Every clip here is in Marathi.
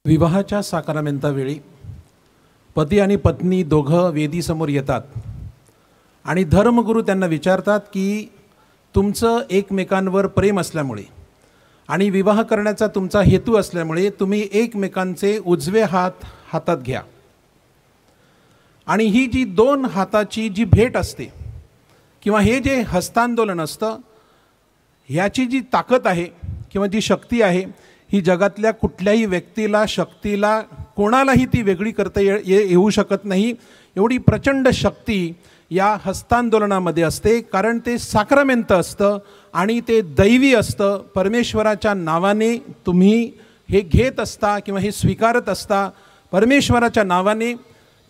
विवाहाच्या साक्रामेंतावेळी पती आणि पत्नी दोघं वेदीसमोर येतात आणि धर्मगुरू त्यांना विचारतात की तुमचं एकमेकांवर प्रेम असल्यामुळे आणि विवाह करण्याचा तुमचा हेतू असल्यामुळे तुम्ही एकमेकांचे उजवे हात हातात घ्या. आणि ही जी दोन हाताची जी भेट असते किंवा हे जे हस्तांदोलन असतं, ह्याची जी ताकद आहे किंवा जी शक्ती आहे ही जगातल्या कुठल्याही व्यक्तीला, शक्तीला, कोणालाही ती वेगळी करता येऊ शकत नाही. एवढी प्रचंड शक्ती या हस्तांदोलनामध्ये असते, कारण ते साक्रामेंत असतं आणि ते दैवी असतं. परमेश्वराच्या नावाने तुम्ही हे घेत असता किंवा हे स्वीकारत असता. परमेश्वराच्या नावाने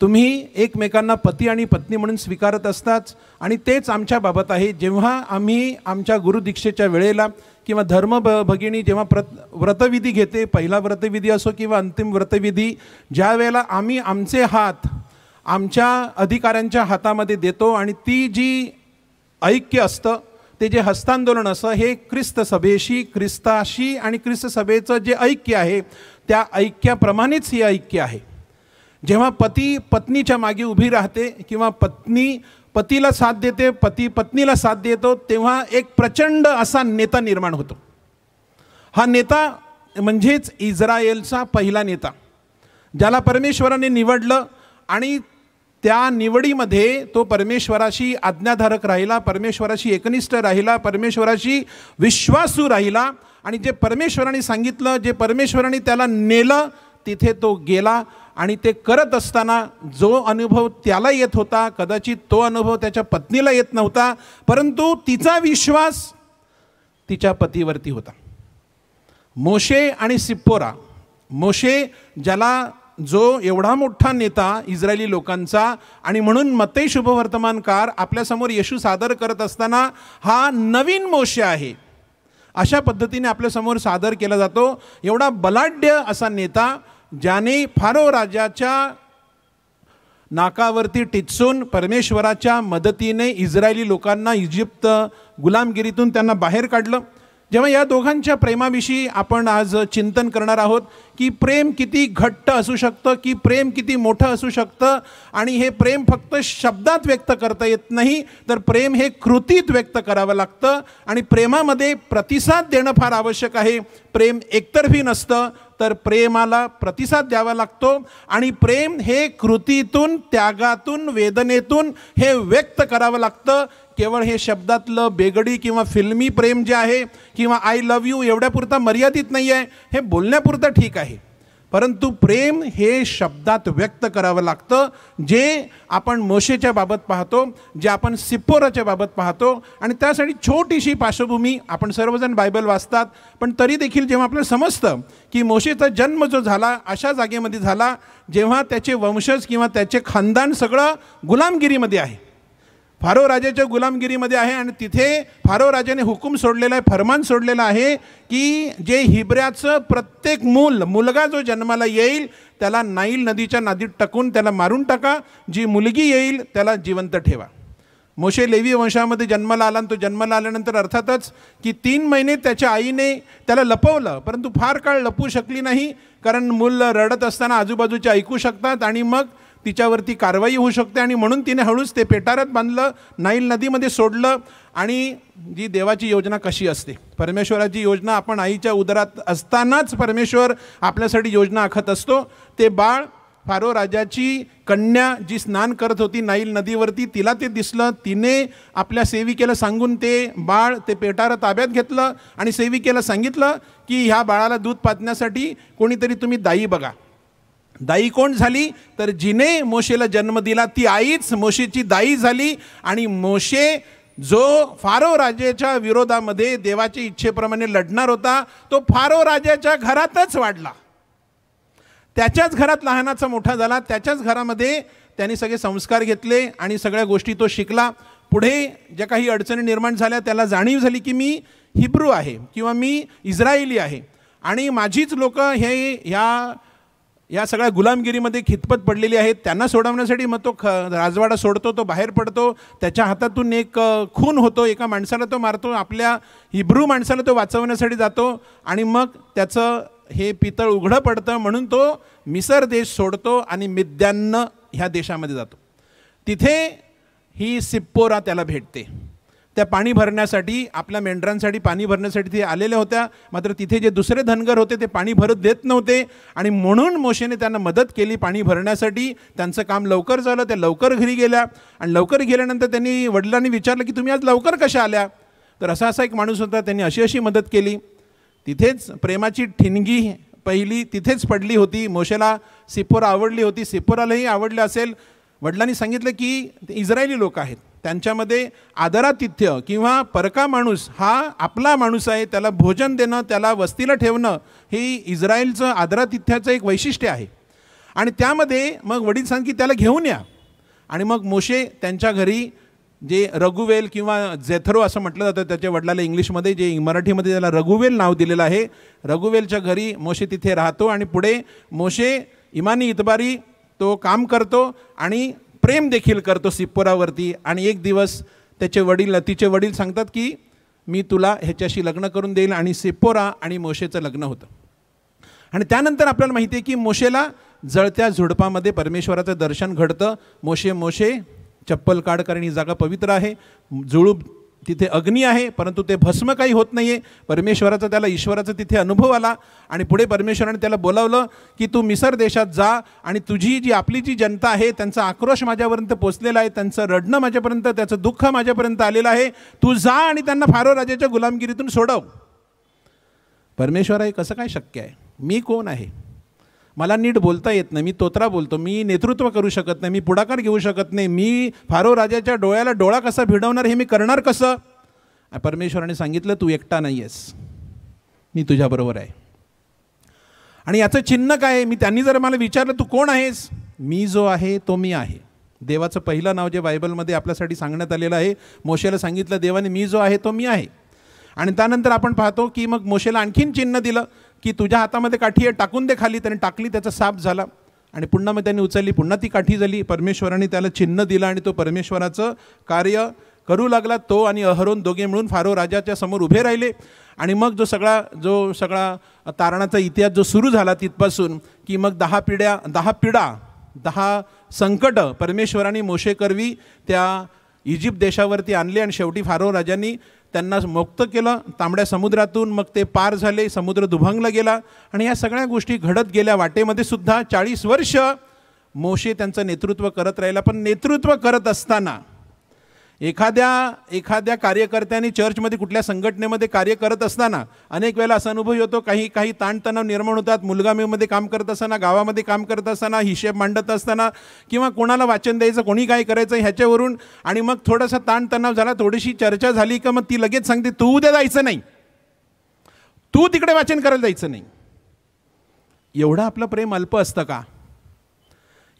तुम्ही एकमेकांना पती आणि पत्नी म्हणून स्वीकारत असताच. आणि तेच आमच्या बाबत आहे. जेव्हा आम्ही आमच्या गुरुदीक्षेच्या वेळेला किंवा भगिनी जेव्हा व्रतविधी घेते, पहिला व्रतविधी असो किंवा अंतिम व्रतविधी, ज्या वेळेला आम्ही आमचे हात आमच्या अधिकाऱ्यांच्या हातामध्ये देतो आणि ती जी ऐक्य असतं, ते जे हस्तांदोलन असं, हे ख्रिस्त सभेशी, ख्रिस्ताशी आणि ख्रिस्त सभेचं जे ऐक्य आहे त्या ऐक्याप्रमाणेच हे ऐक्य आहे. जेव्हा पती पत्नीच्या मागे उभी राहते किंवा पत्नी पतीला साथ देते, पती पत्नीला साथ देतो, तेव्हा एक प्रचंड असा नेता निर्माण होतो. हा नेता म्हणजेच इस्रायलचा पहिला नेता, ज्याला परमेश्वराने निवडलं आणि त्या निवडीमध्ये तो परमेश्वराशी आज्ञाधारक राहिला, परमेश्वराशी एकनिष्ठ राहिला, परमेश्वराशी विश्वासू राहिला. आणि जे परमेश्वराने सांगितलं, जे परमेश्वराने त्याला नेलं, तिथे तो गेला. आणि ते करत असताना जो अनुभव त्याला येत होता, कदाचित तो अनुभव त्याच्या पत्नीला येत नव्हता, परंतु तिचा विश्वास तिच्या पतीवरती होता. मोशे आणि सिप्पोरा. मोशे, ज्याला जो एवढा मोठा नेता इस्रायली लोकांचा, आणि म्हणून मत्ती शुभवर्तमानकार आपल्यासमोर येशू सादर करत असताना हा नवीन मोशे आहे अशा पद्धतीने आपल्यासमोर सादर केला जातो. एवढा बलाढ्य असा नेता, ज्याने फारो राजाच्या नाकावरती टिचून परमेश्वराच्या मदतीने इस्रायली लोकांना इजिप्त गुलामगिरीतून त्यांना बाहेर काढलं. जेव्हा या दोघांच्या प्रेमाविषयी आपण आज चिंतन करणार आहोत की प्रेम किती घट्ट असू शकतं, की प्रेम किती मोठं असू शकतं, आणि हे प्रेम फक्त शब्दात व्यक्त करता येत नाही, तर प्रेम हे कृतीत व्यक्त करावं लागतं. आणि प्रेमामध्ये प्रतिसाद देणं फार आवश्यक आहे. प्रेम एकतर्फी नसतं, तर प्रेमाला प्रतिसाद द्यावा लागतो. आणि प्रेम हे कृतीतून, त्यागातून, वेदनेतून हे व्यक्त करावं लागतं. केवळ हे शब्दातलं बेगडी किंवा फिल्मी प्रेम जे आहे किंवा आय लव्ह यू एवढ्यापुरता मर्यादित नाही आहे, हे बोलण्यापुरतं ठीक आहे, परंतु प्रेम हे शब्दात व्यक्त करावं लागतं. जे आपण मोशेच्या बाबत पाहतो, जे आपण सिप्पोराच्या बाबत पाहतो. आणि त्यासाठी छोटीशी पार्श्वभूमी, आपण सर्वजण बायबल वाचतात, पण तरी देखील जेव्हा आपल्याला समजतं की मोशेचा जन्म जो झाला अशा जागेमध्ये झाला जेव्हा त्याचे वंशज किंवा त्याचे खानदान सगळं गुलामगिरीमध्ये आहे, फारो राजाच्या गुलामगिरीमध्ये आहे. आणि तिथे फारो राजाने हुकूम सोडलेला आहे, फरमान सोडलेला आहे की जे हिब्र्याचं प्रत्येक मुलगा जो जन्माला येईल त्याला नाईल नदीच्या नदीत टाकून त्याला मारून टाका, जी मुलगी येईल त्याला जिवंत ठेवा. मोशे लेवी वंशामध्ये जन्माला आला, आणि तो जन्माला आल्यानंतर अर्थातच की 3 महिने त्याच्या आईने त्याला लपवलं, परंतु फार काळ लपवू शकली नाही, कारण मूल रडत असताना आजूबाजूचे ऐकू शकतात आणि मग तिच्यावरती कारवाई होऊ शकते. आणि म्हणून तिने हळूच ते पेटाऱ्यात बांधलं, नाईल नदीमध्ये सोडलं. आणि जी देवाची योजना कशी असते, परमेश्वराची योजना, आपण आईच्या उदरात असतानाच परमेश्वर आपल्यासाठी योजना आखत असतो. ते बाळ, फारो राजाची कन्या जी स्नान करत होती नाईल नदीवरती, तिला ते दिसलं. तिने आपल्या सेविकेला सांगून ते बाळ, ते पेटारं ताब्यात घेतलं आणि सेविकेला सांगितलं की ह्या बाळाला दूध पाजण्यासाठी कोणीतरी तुम्ही दाई बघा. दाई कोण झाली, तर जिने मोशेला जन्म दिला ती आईच मोशेची दाई झाली. आणि मोशे जो फारो राजाच्या विरोधामध्ये देवाच्या इच्छेप्रमाणे लढणार होता, तो फारो राजाच्या घरातच वाढला, त्याच्याच घरात लहानाचा मोठा झाला, त्याच्याच घरामध्ये त्याने सगळे संस्कार घेतले आणि सगळ्या गोष्टी तो शिकला. पुढे ज्या काही अडचणी निर्माण झाल्या त्याला जाणीव झाली की मी हिब्रू आहे किंवा मी इस्रायली आहे आणि माझीच लोक हे या सगळ्या गुलामगिरीमध्ये खितपत पडलेली आहेत. त्यांना सोडवण्यासाठी मग तो राजवाडा सोडतो, तो बाहेर पडतो, त्याच्या हातातून एक खून होतो, एका माणसाला तो मारतो, आपल्या हिब्रू माणसाला तो वाचवण्यासाठी जातो. आणि मग त्याचं हे पितळ उघडं पडतं म्हणून तो मिसर देश सोडतो आणि मिद्यान ह्या देशामध्ये जातो. तिथे ही सिप्पोरा त्याला भेटते. त्या पाणी भरण्यासाठी, आपल्या मेंढरांसाठी पाणी भरण्यासाठी ते आलेल्या होत्या. मात्र तिथे जे दुसरे धनगर होते ते पाणी भरत देत नव्हते आणि म्हणून मोशेने त्यांना मदत केली पाणी भरण्यासाठी. त्यांचं काम लवकर झालं, त्या लवकर घरी गेल्या आणि लवकर गेल्यानंतर त्यांनी वडिलांनी विचारलं की तुम्ही आज लवकर कशा आल्या. तर असा एक माणूस होता, त्यांनी अशी मदत केली. तिथेच प्रेमाची ठिणगी पहिली तिथेच पडली होती. मोशेला सिप्पोरा आवडली होती, सिप्पोरालाही आवडले असेल. वडिलांनी सांगितलं की ते इस्रायली लोक आहेत, त्यांच्यामध्ये आदरातिथ्य किंवा परका माणूस हा आपला माणूस आहे, त्याला भोजन देणं, त्याला वस्तीला ठेवणं हे इस्रायलचं आदरातिथ्याचं एक वैशिष्ट्य आहे. आणि त्यामध्ये मग वडील सांग की त्याला घेऊन या. आणि मग मोशे त्यांच्या घरी, जे रघुवेल किंवा जेथरो असं म्हटलं जातं त्याच्या वडिलाला इंग्लिशमध्ये, जे मराठीमध्ये त्याला रघुवेल नाव दिलेलं आहे, रघुवेलच्या घरी मोशे तिथे राहतो. आणि पुढे मोशे इमानी इतबारी तो काम करतो आणि प्रेम देखील करतो सिप्पोरावरती. आणि एक दिवस तिचे वडील सांगतात की मी तुला ह्याच्याशी लग्न करून देईल. आणि सिप्पोरा आणि मोशेचं लग्न होतं. आणि त्यानंतर आपल्याला माहिती आहे की मोशेला जळत्या झुडपामध्ये परमेश्वराचं दर्शन घडतं. मोशे चप्पल काढ, कारण ही जागा पवित्र आहे. जुळूब तिथे अग्नी आहे, परंतु ते भस्म काही होत नाही आहे. परमेश्वराचा त्याला, ईश्वराचा तिथे अनुभव आला. आणि पुढे परमेश्वराने त्याला बोलावलं की तू मिसर देशात जा आणि आपली जी जनता आहे त्यांचा आक्रोश माझ्यापर्यंत पोचलेला आहे, त्यांचं रडणं माझ्यापर्यंत, त्याचं दुःख माझ्यापर्यंत आलेलं आहे. तू जा आणि त्यांना फारो राजाच्या गुलामगिरीतून सोडव. परमेश्वर आहे, कसं काय शक्य आहे? मी कोण आहे? मला नीट बोलता येत नाही, मी तोत्रा बोलतो, मी नेतृत्व करू शकत नाही, मी पुढाकार घेऊ शकत नाही, मी फारो राजाच्या डोळ्याला डोळा कसा भिडवणार, हे मी करणार कसं? परमेश्वराने सांगितलं तू एकटा नाही आहेस, मी तुझ्याबरोबर आहे. आणि याचं चिन्ह काय आहे? त्यांनी जर मला विचारलं तू कोण आहेस, मी जो आहे तो मी आहे. देवाचं पहिलं नाव जे बायबलमध्ये आपल्यासाठी सांगण्यात आलेलं आहे, मोशेला सांगितलं देवाने मी जो आहे तो मी आहे. आणि त्यानंतर आपण पाहतो की मग मोशेला आणखीन चिन्ह दिलं की तुझ्या हातामध्ये काठी आहे, टाकून दे खाली. त्याने टाकली, त्याचा साप झाला. आणि पुन्हा मग त्यांनी उचलली, पुन्हा ती काठी झाली. परमेश्वराने त्याला चिन्ह दिलं आणि तो परमेश्वराचं कार्य करू लागला. तो आणि अहरोन दोघे मिळून फारो राजाच्या समोर उभे राहिले. आणि मग जो सगळा तारणाचा इतिहास जो सुरू झाला तिथपासून की मग 10 संकट परमेश्वराने मोशेकरवी त्या इजिप्त देशावरती आणले. आणि शेवटी फारो राजांनी त्यांना मुक्त केलं तांबड्या समुद्रातून. मग ते पार झाले, समुद्र दुभंगला गेला. आणि या सगळ्या गोष्टी घडत गेल्या. वाटेमध्ये सुद्धा 40 वर्ष मोशे त्यांचं नेतृत्व करत राहिला. पण नेतृत्व करत असताना एखाद्या कार्यकर्त्याने चर्चमध्ये कुठल्या संघटनेमध्ये कार्य करत असताना अनेक वेळेला असा अनुभव होतो, काही ताणतणाव निर्माण होतात. मुलगामीमध्ये काम करत असताना, गावामध्ये काम करत असताना, हिशेब मांडत असताना, किंवा कोणाला वाचन द्यायचं, कोणी काय करायचं ह्याच्यावरून. आणि मग थोडासा ताणतणाव झाला, थोडीशी चर्चा झाली का मग ती लगेच सांगते तू उद्या जायचं नाही, तू तिकडे वाचन करायला जायचं नाही. एवढं आपलं प्रेम अल्प असतं का?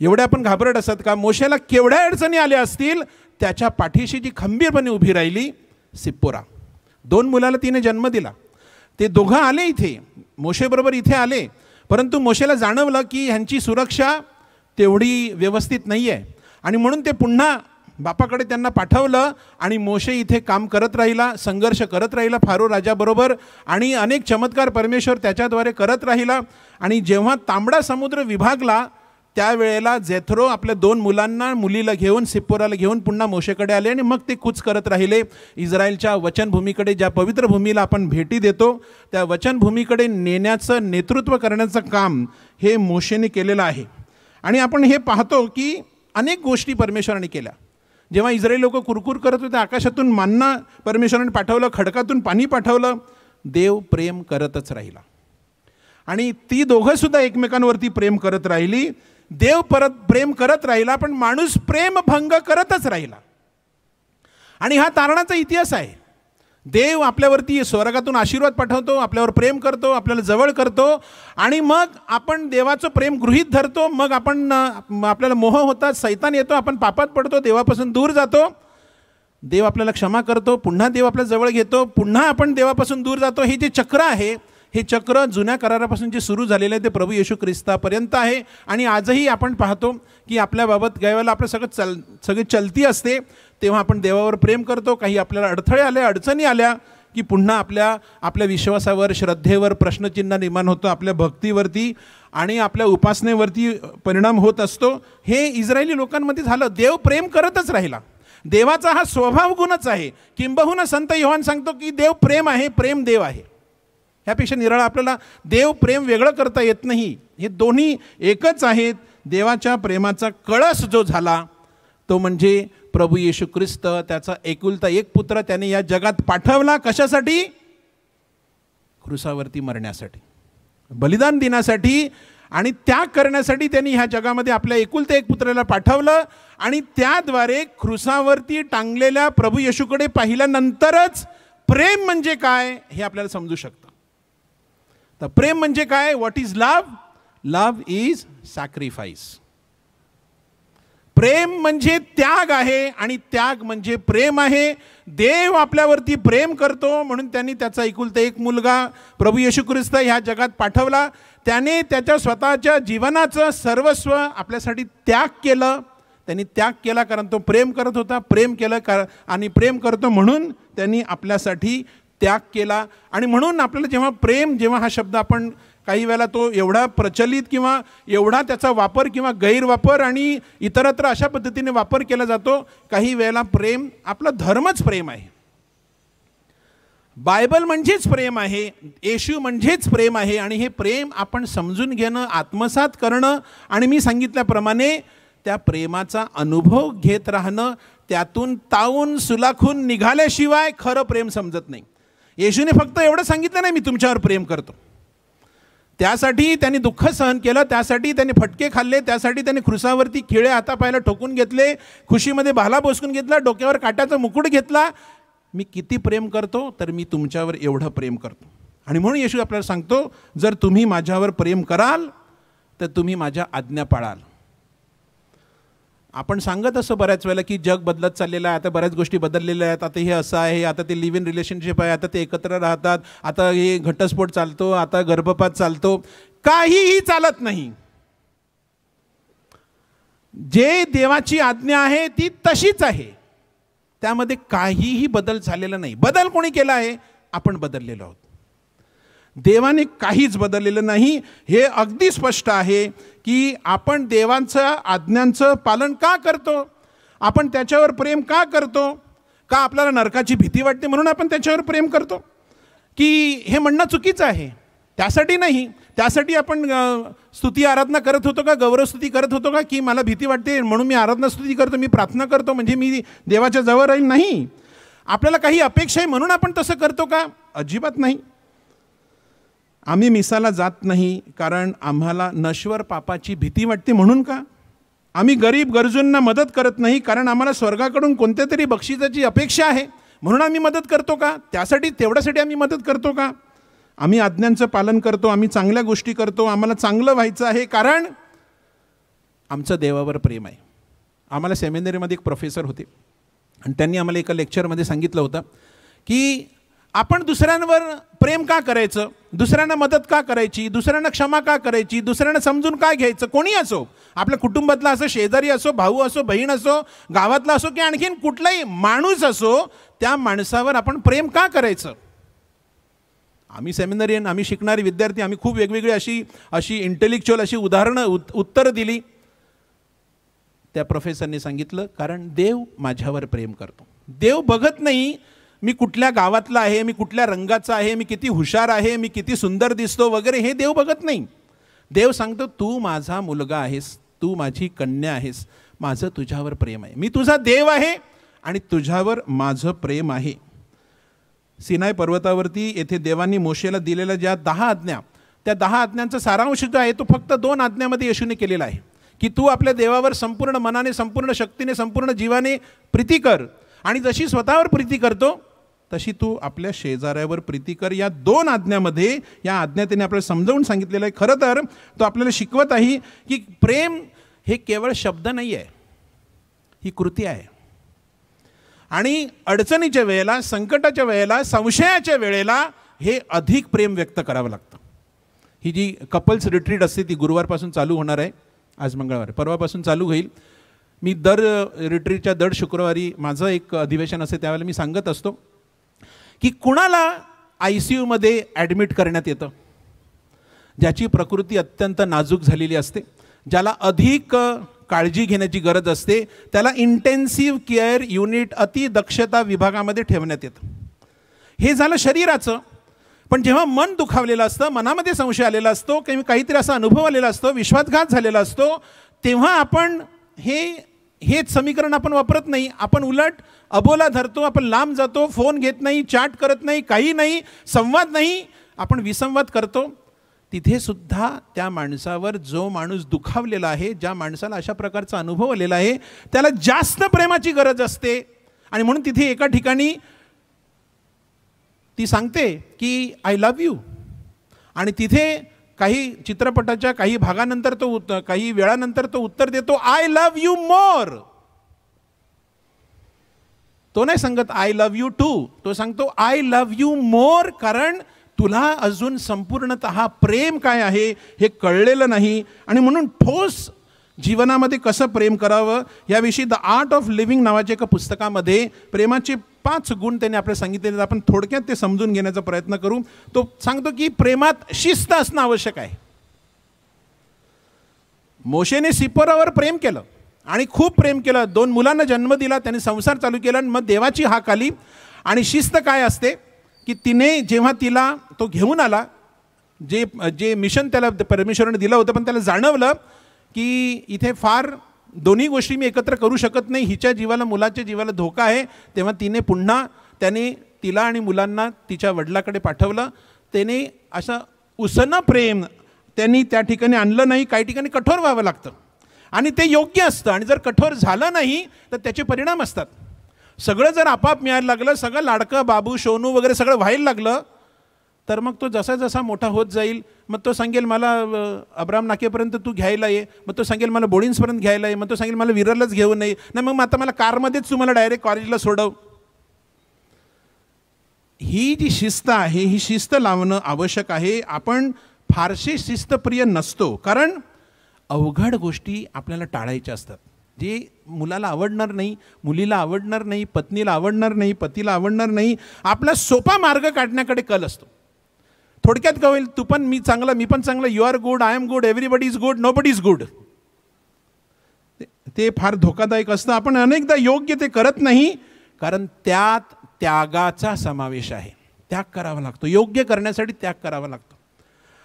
एवढे आपण घाबरट असतात का? मोशेला केवढ्या अडचणी आल्या असतील, त्याच्या पाठीशी जी खंबीरपणे उभी राहिली सिप्पोरा. 2 मुलाला तिने जन्म दिला. ते दोघं आले इथे, मोशेबरोबर इथे आले. परंतु मोशेला जाणवलं की ह्यांची सुरक्षा तेवढी व्यवस्थित नाही आहे. आणि म्हणून ते पुन्हा बापाकडे त्यांना पाठवलं. आणि मोशे इथे काम करत राहिला, संघर्ष करत राहिला फारो राजाबरोबर. आणि अनेक चमत्कार परमेश्वर त्याच्याद्वारे करत राहिला. आणि जेव्हा तांबडा समुद्र विभागला त्यावेळेला जेथरो आपल्या 2 मुलीला घेऊन, सिप्पोराला घेऊन पुन्हा मोशेकडे आले. आणि मग ते कूच करत राहिले इस्रायलच्या वचनभूमीकडे. ज्या पवित्र भूमीला आपण भेटी देतो त्या वचनभूमीकडे नेण्याचं, नेतृत्व करण्याचं काम हे मोशेने केलेलं आहे. आणि आपण हे पाहतो की अनेक गोष्टी परमेश्वराने केल्या. जेव्हा इस्रायल लोक कुरकुर करत होते, आकाशातून मन्ना परमेश्वराने पाठवलं, खडकातून पाणी पाठवलं. देव प्रेम करतच राहिला. आणि ती दोघंसुद्धा एकमेकांवरती प्रेम करत राहिली. देव परत प्रेम करत राहिला, पण माणूस प्रेम भंग करतच राहिला. आणि हा तारणाचा इतिहास आहे. देव आपल्यावरती स्वर्गातून आशीर्वाद पाठवतो, आपल्यावर प्रेम करतो, आपल्याला जवळ करतो. आणि मग आपण देवाचं प्रेम गृहीत धरतो. मग आपल्याला मोह होतात, सैतान येतो, आपण पापात पडतो, देवापासून दूर जातो. देव आपल्याला क्षमा करतो, पुन्हा देव आपल्या जवळ घेतो, पुन्हा आपण देवापासून दूर जातो. हे जे चक्र आहे, हे चक्र जुन्या करारापासून जे सुरू झालेलं आहे ते प्रभू येशू ख्रिस्तापर्यंत आहे. आणि आजही आपण पाहतो की आपल्याबाबत काही वेळेला आपलं सगळी चलती असते, तेव्हा आपण देवावर प्रेम करतो. काही आपल्याला अडथळे आले, अडचणी आल्या की पुन्हा आपल्या विश्वासावर, श्रद्धेवर प्रश्नचिन्ह निर्माण होतं, आपल्या भक्तीवरती आणि आपल्या उपासनेवरती परिणाम होत असतो. हे इस्रायली लोकांमध्ये झालं. देव प्रेम करतच राहिला. देवाचा हा स्वभाव गुणच आहे. किंबहुना संत योहान सांगतो की देव प्रेम आहे, प्रेम देव आहे. ह्यापेक्षा निराळा आपल्याला देव प्रेम वेगळं करता येत नाही. हे दोन्ही एकच आहेत. देवाच्या प्रेमाचा कळस जो झाला तो म्हणजे प्रभू येशू ख्रिस्त, त्याचा एकुलता एक पुत्र त्याने या जगात पाठवला. कशासाठी? क्रूसावरती मरण्यासाठी, बलिदान देण्यासाठी आणि त्याग करण्यासाठी त्यांनी ह्या जगामध्ये आपल्या एकुलता एक पुत्राला पाठवलं. आणि त्याद्वारे क्रूसावरती टांगलेल्या प्रभू येशूकडे पाहिल्यानंतरच प्रेम म्हणजे काय हे आपल्याला समजू शकतं. तर प्रेम म्हणजे काय? What is love? Love is sacrifice. प्रेम म्हणजे त्याग आहे आणि त्याग म्हणजे प्रेम आहे. देव आपल्यावरती प्रेम करतो म्हणून त्यांनी त्याचा एकुलता एक मुलगा प्रभू येशू ख्रिस्त ह्या जगात पाठवला. त्याने त्याच्या स्वतःच्या जीवनाचं सर्वस्व आपल्यासाठी त्याग केलं. त्यांनी त्याग केला कारण तो प्रेम करत होता. प्रेम केलं आणि प्रेम करतो म्हणून त्यांनी आपल्यासाठी त्याग केला. आणि म्हणून आपल्याला जेव्हा हा शब्द आपण काही वेळेला तो एवढा प्रचलित किंवा एवढा त्याचा वापर किंवा गैरवापर आणि इतरत्र अशा पद्धतीने वापर केला जातो. काही वेळेला प्रेम, आपला धर्मच प्रेम आहे, बायबल म्हणजेच प्रेम आहे, येशू म्हणजेच प्रेम आहे. आणि हे प्रेम आपण समजून घेणं, आत्मसात करणं आणि मी सांगितल्याप्रमाणे त्या प्रेमाचा अनुभव घेत राहणं, त्यातून तावून सुलाखून निघाल्याशिवाय खरं प्रेम समजत नाही. येशूने फक्त एवढं सांगितलं नाही मी तुमच्यावर प्रेम करतो. त्यासाठी त्यांनी दुःख सहन केलं, त्यासाठी त्यांनी फटके खाल्ले, त्यासाठी त्यांनी क्रूसावरती खिळे हातापायाला ठोकून घेतले, खुशीमध्ये भाला बोसकून घेतला, डोक्यावर काट्याचा मुकुट घेतला. मी किती प्रेम करतो? तर मी तुमच्यावर एवढं प्रेम करतो. आणि म्हणून येशू आपल्याला सांगतो, जर तुम्ही माझ्यावर प्रेम कराल तर तुम्ही माझ्या आज्ञा पाळाल. आपण सांगत असो बऱ्याच वेळेला की जग बदलत चाललेलं आहे, आता बऱ्याच गोष्टी बदललेल्या आहेत, आता हे असं आहे, आता ते लिव्ह इन रिलेशनशिप आहे, आता ते एकत्र राहतात, आता हे घटस्फोट चालतो, आता गर्भपात चालतो. काहीही चालत नाही. जे देवाची आज्ञा आहे ती तशीच आहे, त्यामध्ये काहीही बदल झालेला नाही. बदल कोणी केला आहे? आपण बदललेलो आहोत. देवाने काहीच बदललेलं नाही. हे अगदी स्पष्ट आहे की आपण देवांचं आज्ञांचं पालन का करतो? आपण त्याच्यावर प्रेम का करतो? का आपल्याला नरकाची भीती वाटते म्हणून आपण त्याच्यावर प्रेम करतो? की हे म्हणणं चुकीचं आहे? त्यासाठी नाही. त्यासाठी आपण स्तुती आराधना करत होतो का? गौरवस्तुती करत होतो का? की मला भीती वाटते म्हणून मी आराधना स्तुती करतो, मी प्रार्थना करतो म्हणजे मी देवाच्या जवळ राहील? नाही. आपल्याला काही अपेक्षा आहे म्हणून आपण तसं करतो का? अजिबात नाही. आम्ही मिसाला जात नाही कारण आम्हाला नश्वर पापाची भीती वाटते म्हणून का? आम्ही गरीब गरजूंना मदत करत नाही कारण आम्हाला स्वर्गाकडून कोणत्या तरी बक्षिसाची अपेक्षा आहे म्हणून आम्ही मदत करतो का? तेवढ्यासाठी आम्ही मदत करतो का? आम्ही आज्ञांचं पालन करतो, आम्ही चांगल्या गोष्टी करतो, आम्हाला चांगलं व्हायचं आहे कारण आमचं देवावर प्रेम आहे. आम्हाला सेमिनरीमध्ये एक प्रोफेसर होते आणि त्यांनी आम्हाला एका लेक्चरमध्ये सांगितलं होतं की आपण दुसऱ्यांवर प्रेम का करायचं, दुसऱ्यांना मदत का करायची, दुसऱ्यांना क्षमा का करायची, दुसऱ्यांना समजून का घ्यायचं? कोणी असो, आपल्या कुटुंबातला असो, शेजारी असो, भाऊ असो, बहीण असो, गावातला असो की आणखीन कुठलाही माणूस असो, त्या माणसावर आपण प्रेम का करायचं? आम्ही सेमिनरियन, आम्ही शिकणारे विद्यार्थी, आम्ही खूप वेगवेगळी अशी इंटेलेक्च्युअल अशी उदाहरणं उत्तरं दिली. त्या प्रोफेसरने सांगितलं कारण देव माझ्यावर प्रेम करतो. देव बघत नाही मी कुठल्या गावातला आहे, मी कुठल्या रंगाचा आहे, मी किती हुशार आहे, मी किती सुंदर दिसतो वगैरे, हे देव बघत नाही. देव सांगतो तू माझा मुलगा आहेस, तू माझी कन्या आहेस, माझं तुझ्यावर प्रेम आहे, मी तुझा देव आहे आणि तुझ्यावर माझं प्रेम आहे. सिनाय पर्वतावरती येथे देवांनी मोशेला दिलेल्या ज्या 10 आज्ञा, त्या 10 आज्ञांचा सारांश जो आहे तो फक्त 2 आज्ञामध्ये येशूने केलेला आहे की तू आपल्या देवावर संपूर्ण मनाने, संपूर्ण शक्तीने, संपूर्ण जीवाने प्रीती कर आणि जशी स्वतःवर प्रीती करतो तशी तू आपल्या शेजाऱ्यावर प्रीती कर. या 2 आज्ञामध्ये, या आज्ञा त्याने आपल्याला समजावून सांगितलेलं आहे. खरं तर तो आपल्याला शिकवत आहे की प्रेम हे केवळ शब्द नाही आहे, ही कृती आहे. आणि अडचणीच्या वेळेला, संकटाच्या वेळेला, संशयाच्या वेळेला हे अधिक प्रेम व्यक्त करावं लागतं. ही जी कपल्स रिट्रीट असते ती गुरुवारपासून चालू होणार आहे. आज मंगळवार, परवापासून चालू होईल. मी दर रिट्रीटच्या दर शुक्रवारी माझं एक अधिवेशन असते त्यावेळेला मी सांगत असतो की कुणाला ICUमध्ये ॲडमिट करण्यात येतं? ज्याची प्रकृती अत्यंत नाजूक झालेली असते, ज्याला अधिक काळजी घेण्याची गरज असते, त्याला इंटेन्सिव्ह केअर युनिट अतिदक्षता विभागामध्ये ठेवण्यात येतं. हे झालं शरीराचं. पण जेव्हा मन दुखावलेलं असतं, मनामध्ये संशय आलेला असतो, काहीतरी असा अनुभव आलेला असतो, विश्वासघात झालेला असतो, तेव्हा आपण हेच समीकरण आपण वापरत नाही. आपण उलट अबोला धरतो, आपण लांब जातो, फोन घेत नाही, चॅट करत नाही, काही नाही, संवाद नाही, आपण विसंवाद करतो. तिथे सुद्धा त्या माणसावर, जो माणूस दुखावलेला आहे, ज्या माणसाला अशा प्रकारचा अनुभव आलेला आहे, त्याला जास्त प्रेमाची गरज असते. आणि म्हणून तिथे एका ठिकाणी ती सांगते की आय लव्ह यू, आणि तिथे काही चित्रपटाच्या काही भागानंतर काही वेळानंतर तो उत्तर देतो आय लव्ह यू मोर. तो नाही सांगत आय लव्ह यू टू, तो सांगतो आय लव्ह यू मोर, कारण तुला अजून संपूर्णतः प्रेम काय आहे हे कळलेलं नाही. आणि म्हणून ठोस जीवनामध्ये कसं प्रेम करावं याविषयी द आर्ट ऑफ लिव्हिंग नावाच्या एका पुस्तकामध्ये प्रेमाचे 5 गुण त्यांनी आपल्याला सांगितलेले. आपण थोडक्यात ते समजून घेण्याचा प्रयत्न करू. तो सांगतो की प्रेमात शिस्त असणं आवश्यक आहे. मोशेने सिपोरावर प्रेम केलं आणि खूप प्रेम केलं, 2 मुलांना जन्म दिला, त्याने संसार चालू केला, आणि मग देवाची हाक आली. आणि शिस्त काय असते की तिने जेव्हा तिला तो घेऊन आला, जे मिशन त्याला परमेश्वराने दिलं होतं, पण त्याला जाणवलं की इथे फार दोन्ही गोष्टी मी एकत्र करू शकत नाही, हिच्या जीवाला, मुलाच्या जीवाला धोका आहे. तेव्हा त्याने तिला आणि मुलांना तिच्या वडिलाकडे पाठवलं. त्याने असं उसनं प्रेम त्यांनी त्या ठिकाणी आणलं नाही. काही ठिकाणी कठोर व्हावं लागतं आणि ते योग्य असतं. आणि जर कठोर झालं नाही तर त्याचे परिणाम असतात. सगळं जर आपाप मिळायला लागलं, सगळं लाडकं बाबू सोनू वगैरे सगळं व्हायला लागलं, तर मग तो जसा जसा मोठा होत जाईल, मग तो सांगेल मला अब्राम नाकेपर्यंत तू घ्यायला ये, मग तो सांगेल मला बोर्डिंग्सपर्यंत घ्यायला ये, मग तो सांगेल मला विररलाच घेऊन नाही, मग आता मला कारमध्येच तुम्हाला डायरेक्ट कॉलेजला सोडव. ही जी शिस्त आहे, ही शिस्त लावणं आवश्यक आहे. आपण फारसे शिस्तप्रिय नसतो, कारण अवघड गोष्टी आपल्याला टाळायच्या असतात. जे मुलाला आवडणार नाही, मुलीला आवडणार नाही, पत्नीला आवडणार नाही, पतीला आवडणार नाही, आपला सोपा मार्ग काढण्याकडे कल असतो. थोडक्यात काय होईल, तू पण मी चांगला, मी पण चांगला, you are good, I am good, everybody is good, nobody is good. ते फार धोकादायक असतं. आपण अनेकदा योग्य ते करत नाही, कारण त्यात त्यागाचा समावेश आहे. त्याग करावा लागतो, योग्य करण्यासाठी त्याग करावा लागतो.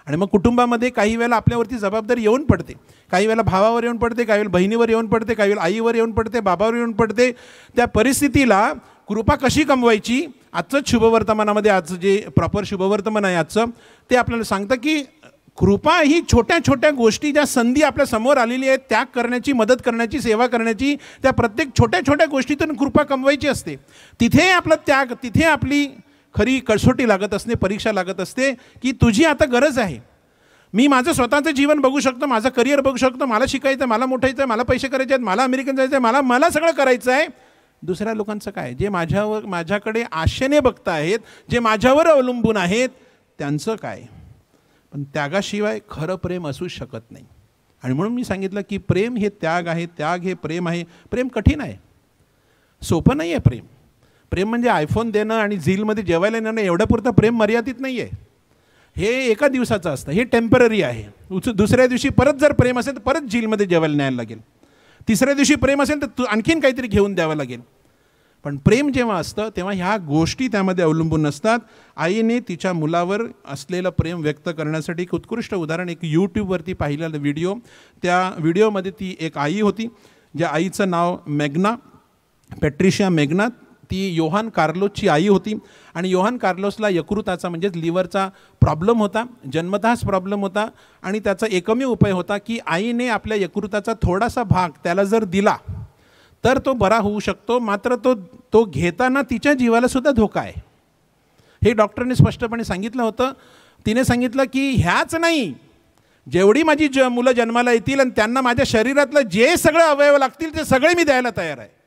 आणि मग कुटुंबामध्ये काही वेळेला आपल्यावरती जबाबदारी येऊन पडते. काही वेळेला भावावर येऊन पडते, काही वेळेला बहिणीवर येऊन पडते, काही वेळेला आईवर येऊन पडते, बाबावर येऊन पडते. त्या परिस्थितीला कृपा कशी कमवायची, आजचं शुभवर्तमानामध्ये, आजचं जे प्रॉपर शुभवर्तमान आहे आजचं, ते आपल्याला सांगतं की कृपा ही छोट्या छोट्या गोष्टी, ज्या संधी आपल्या समोर आलेली आहेत, त्याग करण्याची, मदत करण्याची, सेवा करण्याची, त्या प्रत्येक छोट्या छोट्या गोष्टीतून कृपा कमवायची असते. तिथे आपला त्याग, तिथे आपली खरी कसोटी लागत असते, परीक्षा लागत असते की तुझी आता गरज आहे. मी माझं स्वतःचं जीवन बघू शकतो, माझं करिअर बघू शकतो, मला शिकायचं आहे, मला मोठायचं आहे, मला पैसे करायचे आहेत, मला अमेरिकन जायचं आहे, मला सगळं करायचं आहे. दुसऱ्या लोकांचं काय, जे माझ्याकडे आशेने बघत आहेत, जे माझ्यावर अवलंबून आहेत, त्यांचं काय. पण त्यागाशिवाय खरं प्रेम असू शकत नाही. आणि म्हणून मी सांगितलं की प्रेम हे त्याग आहे, त्याग हे प्रेम आहे. प्रेम कठीण आहे, सोपं नाही आहे. प्रेम म्हणजे आयफोन देणं आणि झीलमध्ये जेवायला नेणं एवढ्यापुरतं प्रेम मर्यादित नाही आहे. हे एका दिवसाचं असतं, हे टेम्पररी आहे. दुसऱ्या दिवशी परत जर प्रेम असेल तर परत झीलमध्ये जेवायला न्यायला लागेल. तिसऱ्या दिवशी प्रेम असेल तर आणखीन काहीतरी घेऊन द्यावं लागेल. पण प्रेम जेव्हा असतं तेव्हा ह्या गोष्टी त्यामध्ये अवलंबून नसतात. आईने तिच्या मुलावर असलेलं प्रेम व्यक्त करण्यासाठी एक उत्कृष्ट उदाहरण, एक यूट्यूबवरती पाहिलेलं व्हिडिओ. त्या व्हिडिओमध्ये ती एक आई होती, ज्या आईचं नाव मेग्ना, पॅट्रिशिया मेग्ना. ती योहान कार्लोसची आई होती. आणि योहान कार्लोसला यकृताचा म्हणजेच लिव्हरचा प्रॉब्लेम होता, जन्मतःच प्रॉब्लेम होता. आणि त्याचा एकमेव उपाय होता की आईने आपल्या यकृताचा थोडासा भाग त्याला जर दिला तर तो बरा होऊ शकतो. मात्र तो घेताना तिच्या जीवाला सुद्धा धोका आहे, हे डॉक्टरने स्पष्टपणे सांगितलं होतं. तिने सांगितलं की ह्याच नाही, जेवढी माझी मुलं जन्माला येतील आणि त्यांना माझ्या शरीरातलं जे सगळे अवयव लागतील ते सगळे मी द्यायला तयार आहे.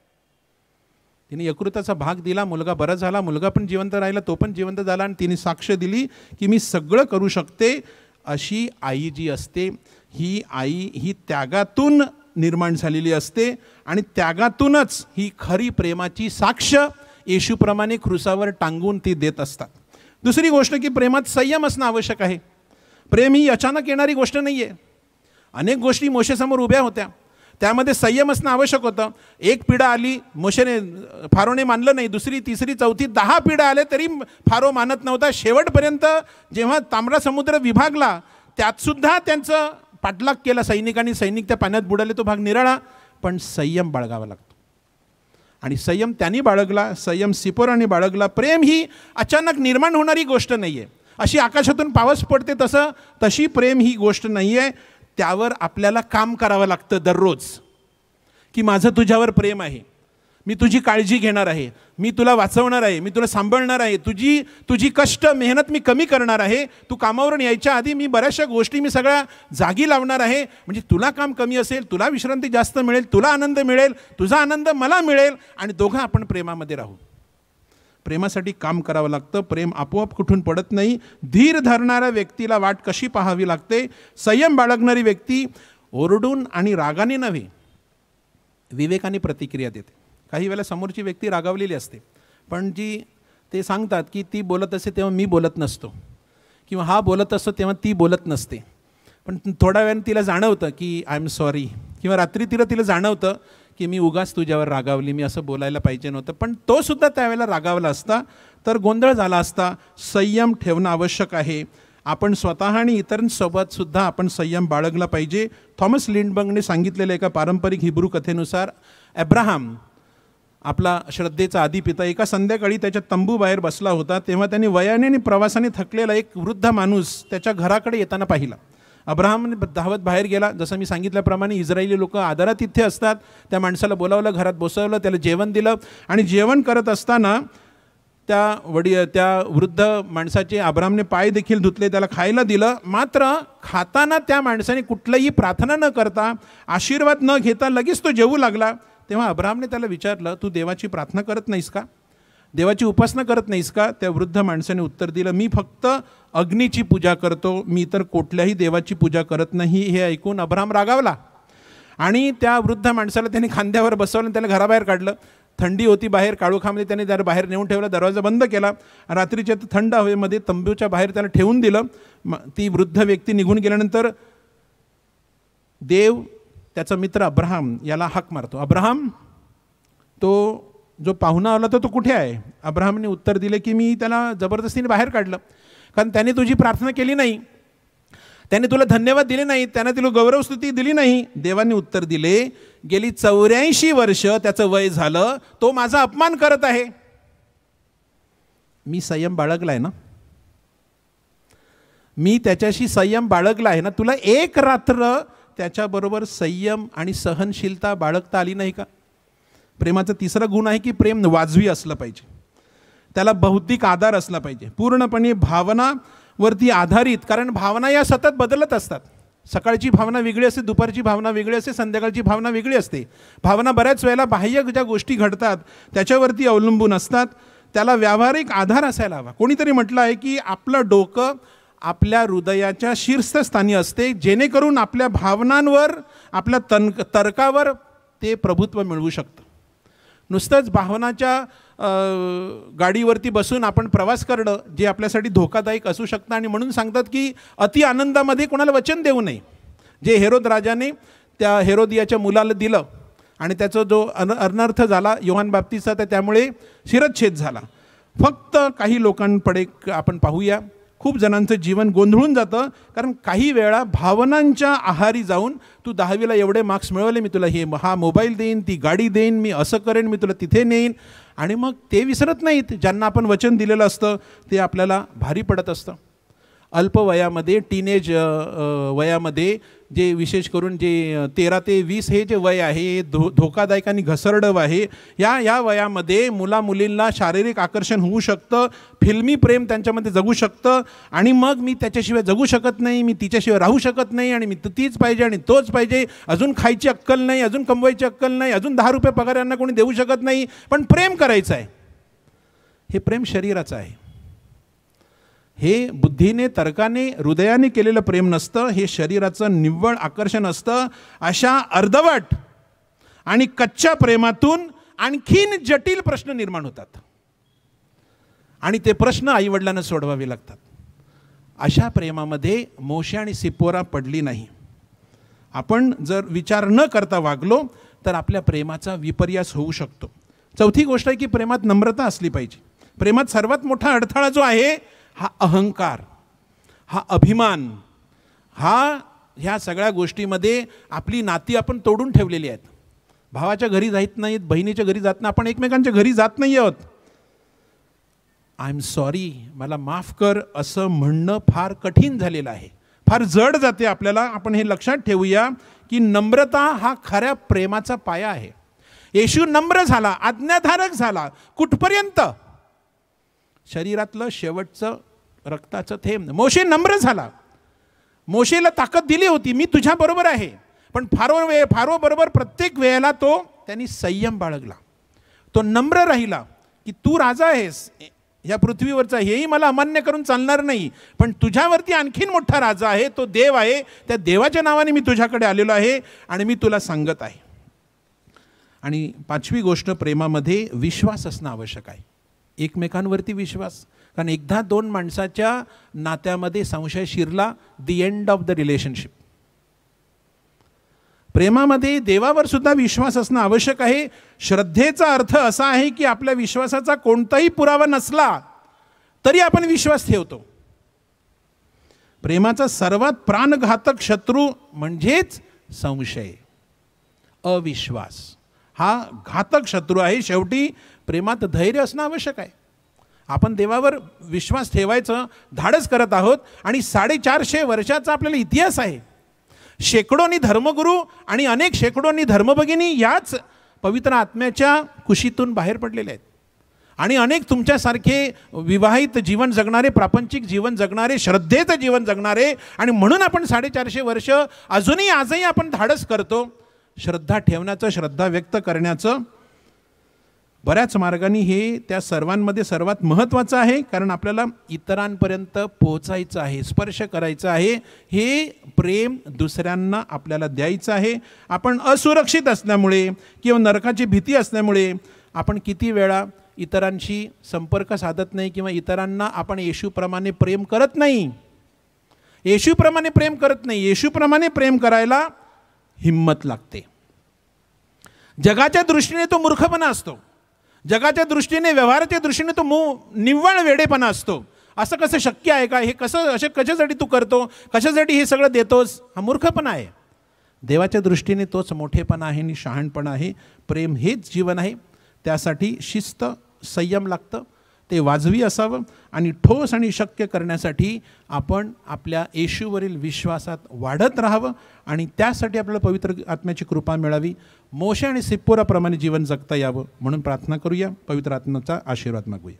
तिने यकृताचा भाग दिला, मुलगा बरा झाला, मुलगा पण जिवंत राहिला, तो पण जिवंत झाला. आणि तिने साक्ष दिली की मी सगळं करू शकते. अशी आई जी असते, ही आई ही त्यागातून निर्माण झालेली असते. आणि त्यागातूनच ही खरी प्रेमाची साक्ष येशूप्रमाणे क्रुसावर टांगून ती देत असतात. दुसरी गोष्ट की प्रेमात संयम असणं आवश्यक आहे. प्रेम ही अचानक येणारी गोष्ट नाही आहे. अनेक गोष्टी मोशेसमोर उभ्या होत्या, त्यामध्ये संयम असणं आवश्यक होतं. एक पिढा आली, मोशेने फारोने मानलं नाही. दुसरी, तिसरी, चौथी, 10 पिढ्या आले तरी फारो मानत नव्हता. शेवटपर्यंत जेव्हा तांबडा समुद्र विभागला त्यातसुद्धा त्यांचं पाठलाग केला सैनिकांनी. सैनिक त्या पाण्यात बुडाले, तो भाग निराळा. पण संयम बाळगावा लागतो आणि संयम त्यांनी बाळगला, संयम सिपोराने बाळगला. प्रेम ही अचानक निर्माण होणारी गोष्ट नाही आहे. अशी आकाशातून पाऊस पडते तशी प्रेम ही गोष्ट नाही आहे. त्यावर आपल्याला काम करावं लागतं दररोज, की माझं तुझ्यावर प्रेम आहे, मी तुझी काळजी घेणार आहे, मी तुला वाचवणार आहे, मी तुला सांभाळणार आहे, तुझी कष्ट मेहनत मी कमी करणार आहे. तू कामावरून यायच्या आधी मी बऱ्याचशा गोष्टी मी सगळ्या जागी लावणार आहे, म्हणजे तुला काम कमी असेल, तुला विश्रांती जास्त मिळेल, तुला आनंद मिळेल, तुझा आनंद मला मिळेल आणि दोघं आपण प्रेमामध्ये राहू. प्रेमासाठी काम करावं लागतं. प्रेम आपोआप कुठून पडत नाही. धीर धरणाऱ्या व्यक्तीला वाट कशी पाहावी लागते. संयम बाळगणारी व्यक्ती ओरडून आणि रागाने नव्हे, विवेकाने प्रतिक्रिया देते. काही वेळेला समोरची व्यक्ती रागावलेली असते, पण जी ते सांगतात की ती बोलत असते तेव्हा मी बोलत नसतो, किंवा हा बोलत असतो तेव्हा ती बोलत नसते. पण थोड्या वेळाने तिला जाणवतं की आय एम सॉरी, किंवा रात्री तिला जाणवतं की मी उगाच तुझ्यावर रागावली, मी असं बोलायला पाहिजे नव्हतं. पण तो सुद्धा त्यावेळेला रागावला असता तर गोंधळ झाला असता. संयम ठेवणं आवश्यक आहे. आपण स्वतः आणि इतरांसोबतसुद्धा आपण संयम बाळगला पाहिजे. थॉमस लिंडबर्गने सांगितलेल्या एका पारंपरिक हिब्रू कथेनुसार अब्राहम, आपला श्रद्धेचा आदिपिता, एका संध्याकाळी त्याच्या तंबूबाहेर बसला होता. तेव्हा त्यांनी वयाने आणि प्रवासाने थकलेला एक वृद्ध माणूस त्याच्या घराकडे येताना पाहिला. अब्राहमने धावत बाहेर गेला. जसं मी सांगितल्याप्रमाणे इस्रायली लोक आदरातिथ्य असतात. त्या माणसाला बोलावलं, घरात बसवलं, त्याला जेवण दिलं आणि जेवण करत असताना त्या वृद्ध माणसाचे अब्राहमने पाय देखील धुतले, त्याला खायला दिलं. मात्र खाताना त्या माणसाने कुठलंही प्रार्थना न करता, आशीर्वाद न घेता लगेच तो जेवू लागला. तेव्हा अब्राहमने त्याला विचारलं, तू देवाची प्रार्थना करत नाहीस का, देवाची उपासना करत नाहीस का? त्या वृद्ध माणसाने उत्तर दिलं, मी फक्त अग्नीची पूजा करतो, मी तर कुठल्याही देवाची पूजा करत नाही. हे ऐकून अब्राहम रागावला आणि त्या वृद्ध माणसाला त्याने खांद्यावर बसवलं आणि त्याला घराबाहेर काढलं. थंडी होती बाहेर, काळोखामध्ये त्याने त्याला बाहेर नेऊन ठेवला, दरवाजा बंद केला. रात्रीच्या थंड हवेमध्ये तंबूच्या बाहेर त्याला ठेवून दिलं. ती वृद्ध व्यक्ती निघून गेल्यानंतर देव त्याचा मित्र अब्राहम याला हाक मारतो, अब्राहम, तो जो पाहुणा आला तो कुठे आहे? अब्राहमने उत्तर दिले की मी त्याला जबरदस्तीने बाहेर काढलं, कारण त्याने तुझी प्रार्थना केली नाही, त्याने तुला धन्यवाद दिले नाही, त्याने तुला गौरवस्तुती दिली नाही. देवाने उत्तर दिले, गेली 84 वर्ष त्याचं वय झालं, तो माझा अपमान करत आहे. मी संयम बाळगला आहे ना, मी त्याच्याशी संयम बाळगला आहे ना. तुला एक रात्र त्याच्याबरोबर संयम आणि सहनशीलता बाळगता आली नाही का? प्रेमाचा तिसरा गुण आहे की प्रेम वाजवी असलं पाहिजे, त्याला बौद्धिक आधार असला पाहिजे, पूर्णपणे भावनावरती आधारित. कारण भावना या सतत बदलत असतात. सकाळची भावना वेगळी असते, दुपारची भावना वेगळी असते, संध्याकाळची भावना वेगळी असते. भावना बऱ्याच वेळेला बाह्य ज्या गोष्टी घडतात त्याच्यावरती अवलंबून असतात. त्याला व्यावहारिक आधार असायला हवा. कोणीतरी म्हटलं आहे की आपलं डोकं आपल्या हृदयाच्या शीर्षस्थानी असते, जेणेकरून आपल्या भावनांवर, आपल्या तर्कावर ते प्रभुत्व मिळवू शकतं. नुसतंच भावनाच्या गाडीवरती बसून आपण प्रवास करणं जे आपल्यासाठी धोकादायक असू शकतं. आणि म्हणून सांगतात की अति आनंदामध्ये कोणाला वचन देऊ नये. जे हेरोद राजाने त्या हेरोदियाच्या मुलाला दिलं आणि त्याचा जो अनर्थ झाला योहान बाप्तिस्ता, त्यामुळे शिरच्छेद झाला. फक्त काही लोकांकडे आपण पाहूया, खूप जणांचं जीवन गोंधळून जातं. कारण काही वेळा भावनांच्या आहारी जाऊन तू 10वीला एवढे मार्क्स मिळवले, मी तुला हा मोबाईल देईन, ती गाडी देईन, मी असं करेन, मी तुला तिथे नेईन. आणि मग ते विसरत नाहीत ज्यांना आपण वचन दिलेलं असतं, ते आपल्याला भारी पडत असतं. अल्पवयामध्ये, टीनेज वयामध्ये, जे विशेष करून जे 13 ते 20 हे जे वय आहे, धोकादायक आणि घसरडव आहे. या वयामध्ये मुलींना शारीरिक आकर्षण होऊ शकतं, फिल्मी प्रेम त्यांच्यामध्ये जगू शकतं. आणि मग मी त्याच्याशिवाय जगू शकत नाही, मी तिच्याशिवाय राहू शकत नाही, आणि मी तीच पाहिजे आणि तोच पाहिजे. अजून खायची अक्कल नाही, अजून कमवायची अक्कल नाही, अजून 10 रुपये पगार यांना कोणी देऊ शकत नाही, पण प्रेम करायचं आहे. हे प्रेम शरीराचं आहे. हे बुद्धीने, तर्काने, हृदयाने केलेलं प्रेम नसतं, हे शरीराचं निव्वळ आकर्षण असतं. अशा अर्धवट आणि कच्च्या प्रेमातून आणखीन जटिल प्रश्न निर्माण होतात. आणि ते प्रश्न आईवडिलांना सोडवावे लागतात. अशा प्रेमामध्ये मोशे आणि सिप्पोरा पडली नाही. आपण जर विचार न करता वागलो तर आपल्या प्रेमाचा विपर्यास होऊ शकतो. चौथी गोष्ट आहे की प्रेमात नम्रता असली पाहिजे. प्रेमात सर्वात मोठा अडथळा जो आहे हा अहंकार, हा अभिमान, ह्या सगळ्या गोष्टीमध्ये आपली नाती आपण तोडून ठेवलेली आहेत. भावाच्या घरी जात नाहीत, बहिणीच्या घरी जात नाही, आपण एकमेकांच्या घरी जात नाही आहोत. आय एम सॉरी, मला माफ कर असं म्हणणं फार कठीण झालेलं आहे, फार जड जाते आपल्याला. आपण हे लक्षात ठेवूया की नम्रता हा खऱ्या प्रेमाचा पाया आहे. येशू नम्र झाला, आज्ञाधारक झाला. कुठपर्यंत? शरीरातलं शेवटचं रक्ताचं थेंब. मोशे नम्र झाला. मोशेला ताकद दिली होती, मी तुझ्याबरोबर आहे. पण फारो बरोबर प्रत्येक वेळेला त्यांनी संयम बाळगला. तो नम्र राहिला की तू राजा आहेस या पृथ्वीवरचा, हेही मला अमान्य करून चालणार नाही, पण तुझ्यावरती आणखीन मोठा राजा आहे, तो देव आहे. त्या देवाच्या नावाने मी तुझ्याकडे आलेलो आहे आणि मी तुला सांगत आहे. आणि पाचवी गोष्ट, प्रेमामध्ये विश्वास असणं आवश्यक आहे. एकमेकांवरती विश्वास. कारण एकदा दोन माणसाच्या नात्यामध्ये संशय शिरला, the end of the relationship. प्रेमामध्ये देवावर सुद्धा विश्वास असणं आवश्यक आहे. श्रद्धेचा अर्थ असा आहे की आपल्या विश्वासाचा कोणताही पुरावा नसला तरी आपण विश्वास ठेवतो. प्रेमाचा सर्वात प्राणघातक शत्रू म्हणजेच संशय, अविश्वास हा घातक शत्रू आहे. शेवटी प्रेमात धैर्य असणं आवश्यक आहे. आपण देवावर विश्वास ठेवायचं धाडस करत आहोत आणि 450 वर्षाचा आपल्याला इतिहास आहे. शेकडोनी धर्मगुरू आणि अनेक शेकडोनी धर्मभगिनी याच पवित्र आत्म्याच्या कुशीतून बाहेर पडलेले आहेत. आणि अनेक तुमच्यासारखे विवाहित जीवन जगणारे, प्रापंचिक जीवन जगणारे, श्रद्धेचं जीवन जगणारे, आणि म्हणून आपण 450 वर्ष अजूनही आजही आपण धाडस करतो श्रद्धा ठेवण्याचं, श्रद्धा व्यक्त करण्याचं. बऱ्याच मार्गाने हे त्या सर्वांमध्ये सर्वात महत्त्वाचं आहे. कारण आपल्याला इतरांपर्यंत पोहोचायचं आहे, स्पर्श करायचं आहे. हे प्रेम दुसऱ्यांना आपल्याला द्यायचं आहे. आपण असुरक्षित असल्यामुळे किंवा नरकाची भीती असल्यामुळे आपण किती वेळा इतरांशी संपर्क साधत नाही किंवा इतरांना आपण येशूप्रमाणे प्रेम करत नाही. येशूप्रमाणे प्रेम करत नाही. येशूप्रमाणे प्रेम करायला हिम्मत लागते. जगाच्या दृष्टीने तो मूर्खपणा असतो. जगाच्या दृष्टीने, व्यवहाराच्या दृष्टीने तो निव्वळ वेडेपणा असतो. असं कसं शक्य आहे का? हे कसं, कशासाठी तू करतो, कशासाठी हे सगळं देतोस? हा मूर्खपणा आहे. देवाच्या दृष्टीने तोच मोठेपणा आहे आणि शहाणपणा आहे. प्रेम हेच जीवन आहे. त्यासाठी शिस्त, संयम लागतं. ते वाजवी असावं आणि ठोस आणि शक्य करण्यासाठी आपण आपल्या येशूवरील विश्वासात वाढत राहावं आणि त्यासाठी आपल्याला पवित्र आत्म्याची कृपा मिळावी. मोशे आणि सिप्पोराप्रमाणे जीवन जगता यावं म्हणून प्रार्थना करूया. पवित्र आत्म्याचा आशीर्वाद मागूया.